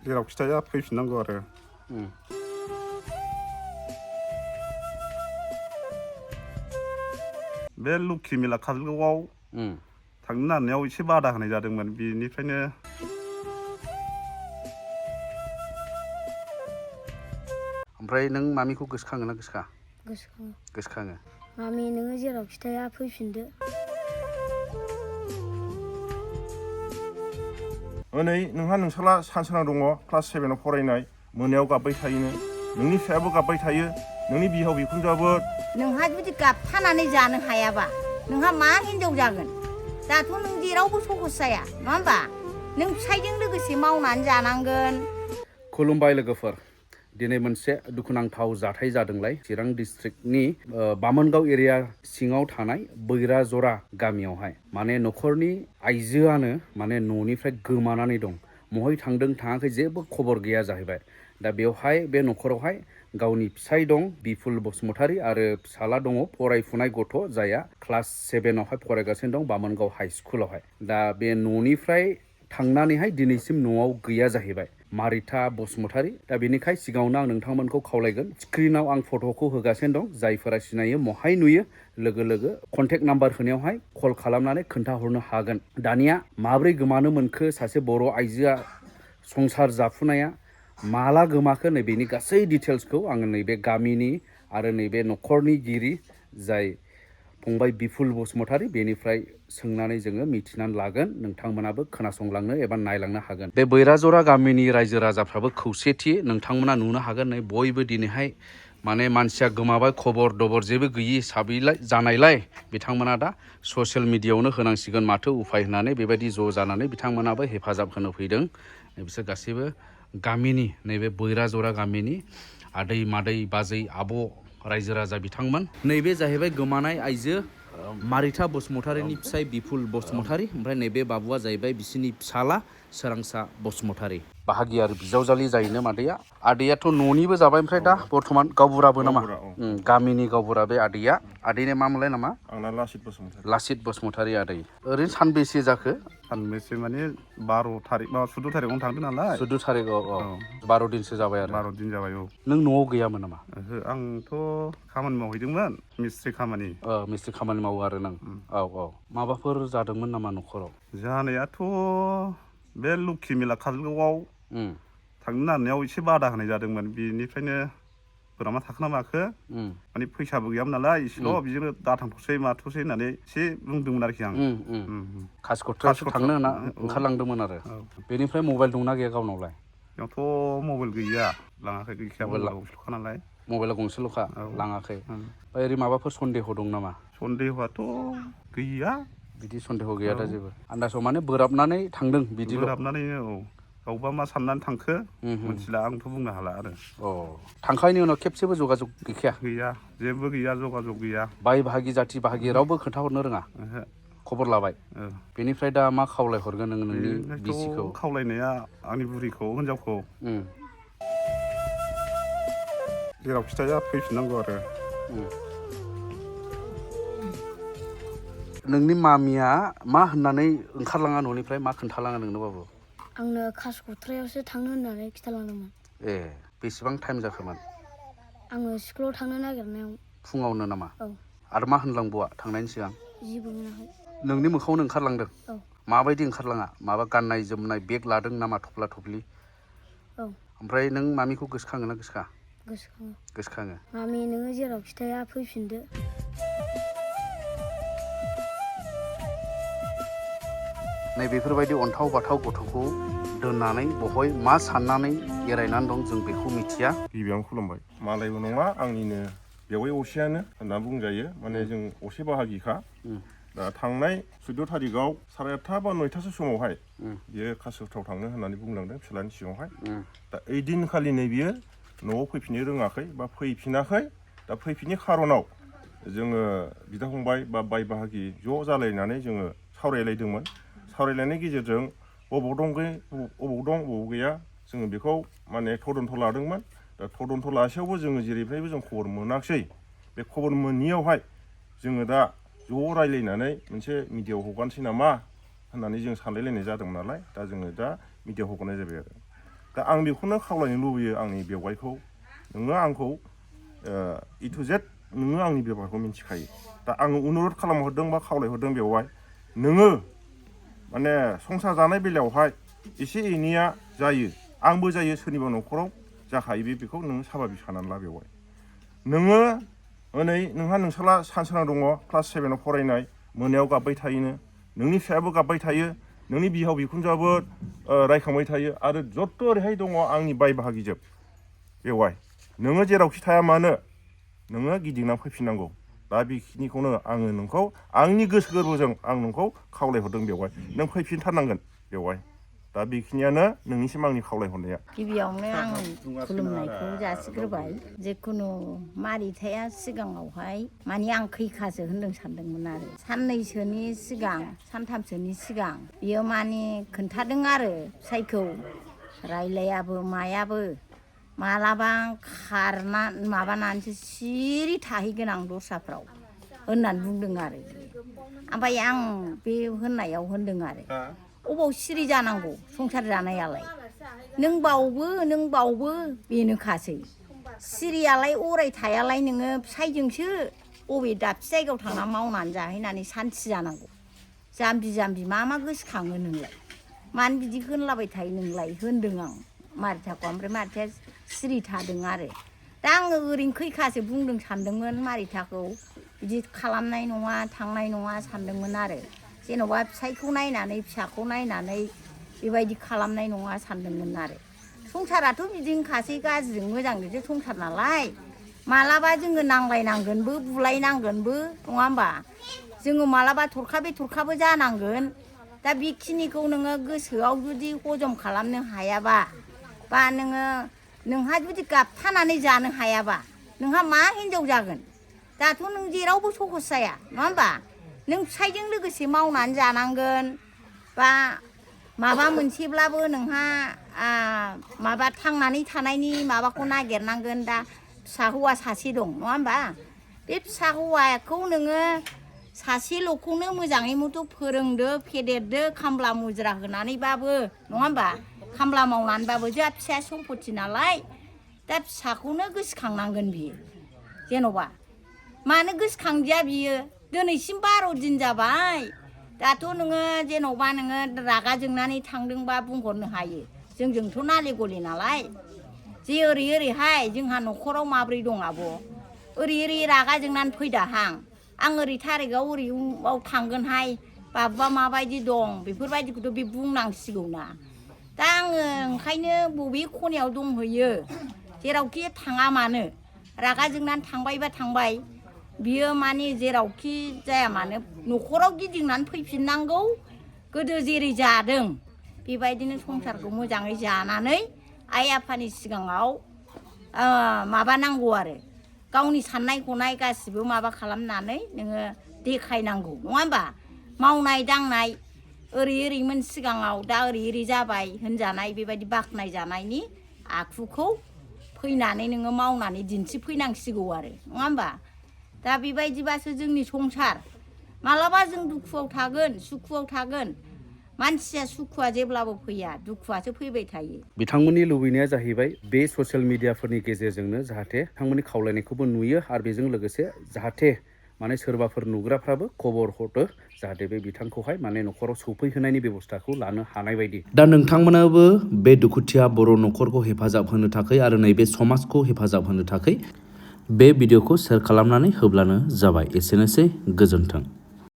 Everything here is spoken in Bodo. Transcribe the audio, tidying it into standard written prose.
जेरावखि थाया फैफिननांगौ आरो बे लखि मेला काजलगावआव थांनो नागिरनायाव एसे बादा होनाय जादोंमोन बेनिफ्रायनो ओमफ्राय नों मामिखौ गोसोखाङो ना गोसोखाङा? गोसोखाङो। मामि नोङो जेरावखि थाया फैफिनदो। नै नोंहा नोंसाला सानसोरां दङ क्लास 7आव फरायनाय मोनायाव गाबबाय थायोनो नोंनि फिसायाबो गाबबाय थायो नोंनि बिहाव बिखुनजोआबो नोंहा जुदि गाबथानानै जानो हायाबा नोंहा मा हिनजाव जागोन दाथ' नों जेरावबो सहस जाया नङा होमबा नों फिसायजों लोगोसे मावनानै जानांगोन। खुलुमबाय लोगोफोर दिनै मोनसे दुखुनांथाव जाथाय जादोंलाय चिरां डिस्ट्रिक्टनि बामोनगाव एरिया सिङाव थानाय बैराजरा गामियावहाय माने न'खरनि आइजोआनो माने न'निफ्राय गोमानानै दं महाय थांदों थाङाखै जेबो खबर गैया जाहैबाय दा बेवहाय बे न'खरावहाय गावनि फिसाय दं बिपुल बसुमतारी आरो फिसाला दङ फरायफुनाय गथ' जाया क्लास 7आवहाय फरायगासिनो दं बामोनगाव हाइ स्कुलावहाय दा बे न'निफ्राय थांनानैहाय दिनैसिम न'आव गैया जाहैबाय मारिथा बसुमतारी दा बेनिखाय सिगाङावनो आं नोंथांमोनखौ खावलायगोन स्क्रिनाव आं फट'खौ होगासिनो दं जायफोरा सिनायो महाय नुयो लोगो लोगो कन्टेक्ट नाम्बार होनायावहाय कल खालामनानै खोन्थाहरनो हागोन दानिया माब्रै गोमानो मोनखो सासे बर' आइजोआ संसार जाफुनाया माला गोमाखो नैबेनि गासै डिटेल्सखौ आङो नैबे गामिनि आरो नैबे न'खरनि गिरि जाय फंबाय बिपुल बसुमतारी बेनिफ्राय सोंनानै जोङो मिथिनानै लागोन नोंथांमोनाबो खोनासंलांनो एबा नायलांनो हागोन बे बैराजरा गामिनि रायजो राजाफ्राबो खौसेथि नोंथांमोना नुनो हागोन नै बयबो दिनैहाय माने मानसिया गोमाबाय खबर दबर जेबो गैयि हिसाबैलाय जानायलाय बिथांमोना दा ससियेल मिडियायावनो होनांसिगोन माथो उफाय होननानै बेबायदि ज' जानानै बिथांमोनाबो हेफाजाब होनो फैदों बिसोर गासैबो गामिनि नैबे बैराजरा गामिनि आदै मादै बाजै आब' रायजो राजा बिथांमोन नैबे जाहैबाय गोमानाय आइजो मारिथा बसुमतारीनि फिसाय बिपुल बसुमतारी ओमफ्राय नैबे बाबुआ जाहैबाय बिसिनि फिसाला सोरांसा बसुमतारी बाहागि आरो बिजावजालि जायोनो मादैया आदैयाथ' न'निबो जाबाय ओमफ्राय दा बर्थमान गावबुराबो नामा गामिनि गावबुरा बे आदैया आदैनि मा मोनलाय नामा आंना लासित बसुमतारी आदै ओरैनो सानबेसे जाखो सानबेसे माने 12 थारिख 14 थारिखआवनो थांदों नालाय 14 थारिखआव 12 दिनसो जाबाय आरो 12 दिन जाबाय औ नों न'आव गैयामोन नामा ओहो आंथ' खामानि मावहैदोंमोन मिस्ट्रि खामानि मिस्ट्रि खामानि मावो आरो नों औ माबाफोर जादोंमोन नामा न'खराव जानायाथ' बे लखि मेला काजलगावआव थांनो नागिरनायाव एसे बादा होनाय जादोंमोन बेनिफ्रायनो बोरमा थाखोना माखो माने फैसाबो गैयामोन नालाय एसेल' बिजोंनो दाथांथ'सै माथ'सै होननानै एसे बुंदोंमोन आरोखि आं कासिकट्रायावसो थांनो होनना ओंखारलांदोंमोन आरो बेनिफ्राय मबाइल दंना गैया गावनावलाय बेयावथ' मबाइल गैया लाङाखै गैखाया मबाइला गंसेल'खा नालाय मबाइला गंसेल'खा लाङाखै ओमफ्राय ओरै माबाफोर सन्देह दं नामा सन्देहआथ' गैया बिदि सन्देह गैया दा जेबो आन्दासाव माने बोराबनानै थांदों बिदिल' बोराबनानै औ गावबा मा साननानै थांखो मिथिला आंथ' बुंनो हाला आरो थांखांनायनि उनाव खेबसेबो जगाजग गैखाया गैया जेबो गैया जगाजग गैया बाय बाहागि जाथि बाहागि रावबो खोन्थाहरनो रोङा खबर लाबाय बेनिफ्राय दा मा खावलायहरगोन नोङो नोंनि बिसिखौ खावलायनाया आंनि बुरिखौ हिनजावखौ जेरावखि थाया फैफिननांगौ आरो नोंनि मामिया मा होननानै ओंखारलाङा न'निफ्राय मा खोन्थालाङा नोंनो बाबु आंनो कासिकट्रायावसो थांनो होननानै खिथालांदोंमोन ए बेसेबां टाइम जाखोमोन आङो स्कुलाव थांनो नागिरनायाव फुङावनो नामा औ आरो मा होनलांबावा थांनायनि सिगां जेबो होनाखै नोंनि मोखाङावनो ओंखारलांदों औ माबायदि ओंखारलाङा माबा गाननाय जोमनाय बेग लादों नामा थफ्ला थफ्लि औ ओमफ्राय नों मामिखौ गोसोखाङो ना गोसोखाङा गोसोखाङो मामि नोङो जेरावखि थाया फैफिनदो नै बेफोरबायदि अन्थाव बाथाव गथ'खौ दोननानै बहाय मा साननानै एरायनानै दं जों बेखौ मिथिया गिबियावनो खुलुमबाय मालायबो नङा आंनिनो बेवाइ असेयानो होनना बुंजायो माने जों असे बाहागिखा दा थांनाय 14 थारिखआव 8:30 बा 9थासो समावहाय बियो कासिकट्रायाव थांनो होननानै बुंलांदों फिसालानि सिगाङावहाय दा ओइ दिनखालिनो बियो न'आव फैफिननो रोङाखै बा फैफिनाखै दा फैफिननि खारनाव जोङो बिदा फंबाय बा बाय बाहागि ज' जालायनानै जोङो सावरायलायदोंमोन सावरायलायनायनि गेजेरजों बबाव दं बबाव गैया जोङो बेखौ माने तदन्थ लादोंमोन दा तदन्थ लासेयावबो जोङो जेरैफ्रायबो जों खबर मोनाखिसै बे खबर मोनियावहाय जोङो दा ज' रायलायनानै मोनसे मिडियायाव हगारनोसै नामा होननानै जों सानलायलायनाय जादोंमोन नालाय दा जोङो दा मिडियायाव हगारनाय जाबाय आरो दा आं बेखौनो खावलायनो लुबैयो आंनि बेवहायखौ नोङो आंखौ इ टु जेड नोङो आंनि बेबहारखौ मिथिखायो दा आङो अनुरद खालामहरदों बा खावलायहरदों बेवहाय नोङो माने संसार जानाय बेलायावहाय एसे एनैया जायो आंबो जायो सोरनिबा न'खराव जाखायो बेखौ नोङो साभाबिक साननानै ला बेवहाय नोङो हनै नोंहा नोंसाला सानसोरां दङ क्लास 7आव फरायनाय मोनायाव गाबबाय थायोनो नोंनि फिसायाबो गाबबाय थायो नोंनि बिहाव बिखुनजोआबो रायखांबाय थायो आरो जत' ओरैहाय दङ आंनि बाय बाहागिजोब बेवहाय नोङो जेरावखि थाया मानो नोङो गिदिंना फैफिननांगौ दा बेखिनिखौनो आङो नोंखौ आंनि गोसो गोरबोजों आं नोंखौ खावलायहरदों बेवहाय नों फैफिनथारनांगोन बेवहाय दा बेखिनियानो नोंनिसिम आंनि खावलायहरनाया गिबियावनो आं खुलुमनायखौ जासिग्रोबाय जिखुनु मारिथाया सिगाङावहाय माने आं खैखासो होनदों सानदोंमोन आरो साननैसोनि सिगां सानथामसोनि सिगां बियो माने खोन्थादों आरो फिसायखौ रायलायाबो मायाबो मालाबा खारना माबानानैसो सिरि थाहैगोन आं दस्राफ्राव होननानै बुंदों आरो ओमफ्राय आं बे होननायाव होनदों आरो अबाव सिरि जानांगौ संसार जानायालाय नों बावबो बेनोखासै सिरियालाय अराय थायालाय नोङो फिसायजोंसो बबे दाबसे जायगायाव थांना मावनानै जाहैनानै सान्थि जानांगौ जाम्बि मा गोसोखाङो नोंलाय मानो बिदि होनलाबाय थायो नोंलाय होनदों आं मारिथाखौ ओमफ्राय मारिथाया सिरि थादों आरो दा आङो ओरैनो खैखासो बुंदों सानदोंमोन मारिथाखौ बिदि खालामनाय नङा थांनाय नङा सानदोंमोन आरो जेन'बा फिसायखौ नायनानै फिसाखौ नायनानै बेबायदि खालामनाय नङा सानदोंमोन आरो संसाराथ' बिदिनोखासै गाज्रिजों मोजांजोंसो संसार नालाय मालाबा जोङो नांलायनांगोनबो बुलायनांगोनबो नङा होमबा जोङो मालाबा थरखाबो जानांगोन दा बेखिनिखौ नोङो गोसोआव जुदि हजम खालामनो हायाबा बा नोंहा जुदि गाबथानानै जानो हायाबा नोंहा मा हिनजाव जागोन दाथ' नों जेरावबो सहस जाया नङा होमबा नों फिसायजों लोगोसे मावनानै जानांगोन बा माबा मोनसेब्लाबो नोंहा माबा थांनानै थानायनि माबाखौ नागिरनांगोन दा फिसा हौवा सासे दं नङा होमबा बे फिसा हौवाखौ नोङो सासेल'खौनो मोजाङै मथ' फोरोंदो फेदेरदो खामला मुजिरा होनानैबाबो नङा होमबा खामला मावनानैबाबो जोंहा फिसाया सम्पति नालाय दा फिसाखौनो गोसोखांनांगोन बियो जेन'बा मानो गोसोखांदिया बियो दिनैसिम 12 दिन जाबाय दाथ' नोङो जेन'बा नोङो रागा जोंनानै थांदोंबा बुंहरनो हायो जोंजोंथ' नाले गले नालाय जे ओरैहाय जोंहा न'खराव माब्रै दं आब' ओरै रागा जोंनानै फैदाहां आं ओरै थारिगाव ओरैयाव थांगोनहाय बाबुआ माबायदि दं बेफोरबायदिखौथ' बे बुंनांसिगौ ना दा आङो ओंखायनो बबे खनायाव दंहैयो जेरावखि थाङा मानो रागा जोंनानै थांबायबा थांबाय बियो माने जेरावखि जाया मानो न'खराव गिदिंनानै फैफिननांगौ गोदो जेरै जादों बेबायदिनो संसारखौ मोजाङै जानानै आइ आफानि सिगाङाव माबानांगौ आरो गावनि साननाय हनाय गासिबो माबा खालामनानै नोङो देखायनांगौ नङा होमबा मावनाय दांनाय ओरैमोन सिगाङाव दा ओरै जाबाय होनजानाय बेबायदि बाख्नाय जानायनि आखुखौ फैनानै नोङो मावनानै दिन्थिफैनांसिगौ आरो नङा होमबा दा बेबायदिबासो जोंनि संसार मालाबा जों दुखुआव थागोन सुखुआव थागोन मानसिया सुखुआ जेब्लाबो फैया दुखुआसो फैबाय थायो बिथांमोननि लुबैनाया जाहैबाय बे ससियेल मिडियाफोरनि गेजेरजोंनो जाहाथे बिथांमोननि खावलायनायखौबो नुयो आरो बेजों लोगोसे जाहाथे माने सोरबाफोर नुग्राफ्राबो खबर हरदो जाहाथे बे बिथांखौहाय माने न'खराव सौफैहोनायनि बेबस्थाखौ लानो हानाय बायदि दा नोंथांमोनाबो बे दुखुथिया बर' न'खरखौ हेफाजाब होनो थाखाय आरो नैबे समाजखौ हेफाजाब होनो थाखाय बे भिडिअखौ शेयार खालामनानै होब्लानो जाबाय एसेनोसै गोजोन्थों।